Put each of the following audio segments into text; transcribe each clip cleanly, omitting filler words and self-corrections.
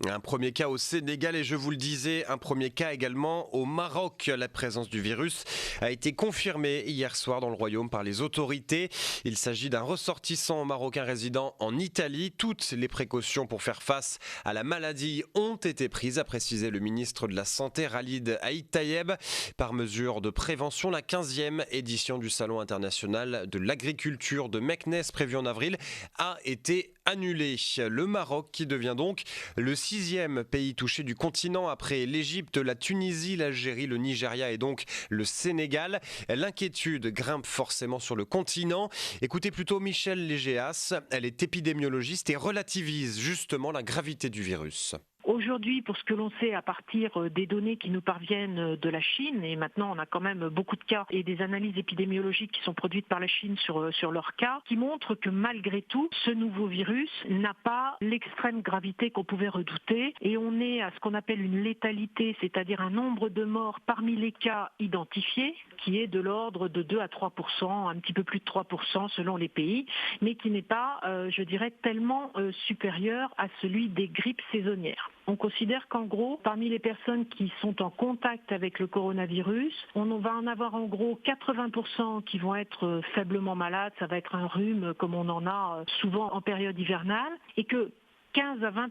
Un premier cas au Sénégal et je vous le disais, un premier cas également au Maroc. La présence du virus a été confirmée hier soir dans le royaume par les autorités. Il s'agit d'un ressortissant marocain résidant en Italie. Toutes les précautions pour faire face à la maladie ont été prises, a précisé le ministre de la Santé Ralid Aïd Tayeb. Par mesure de prévention, la 15e édition du Salon international de l'agriculture de Meknès prévue en avril a été annulée. Le Maroc qui devient donc le 6e pays touché du continent après l'Égypte, la Tunisie, l'Algérie, le Nigeria et donc le Sénégal. L'inquiétude grimpe forcément sur le continent. Écoutez plutôt Michèle Légéas, elle est épidémiologiste et relativise justement la gravité du virus. Aujourd'hui, pour ce que l'on sait à partir des données qui nous parviennent de la Chine, et maintenant on a quand même beaucoup de cas et des analyses épidémiologiques qui sont produites par la Chine sur leurs cas, qui montrent que malgré tout, ce nouveau virus n'a pas l'extrême gravité qu'on pouvait redouter et on est à ce qu'on appelle une létalité, c'est-à-dire un nombre de morts parmi les cas identifiés, qui est de l'ordre de 2 à 3%, un petit peu plus de 3% selon les pays, mais qui n'est pas, je dirais, tellement supérieur à celui des grippes saisonnières. On considère qu'en gros, parmi les personnes qui sont en contact avec le coronavirus, on va en avoir en gros 80% qui vont être faiblement malades, ça va être un rhume comme on en a souvent en période hivernale, et que 15 à 20%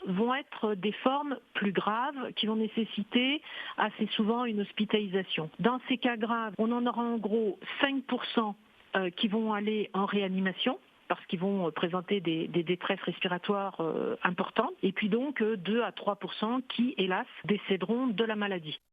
vont être des formes plus graves qui vont nécessiter assez souvent une hospitalisation. Dans ces cas graves, on en aura en gros 5% qui vont aller en réanimation, parce qu'ils vont présenter des détresses respiratoires importantes, et puis donc 2 à 3% qui, hélas, décéderont de la maladie.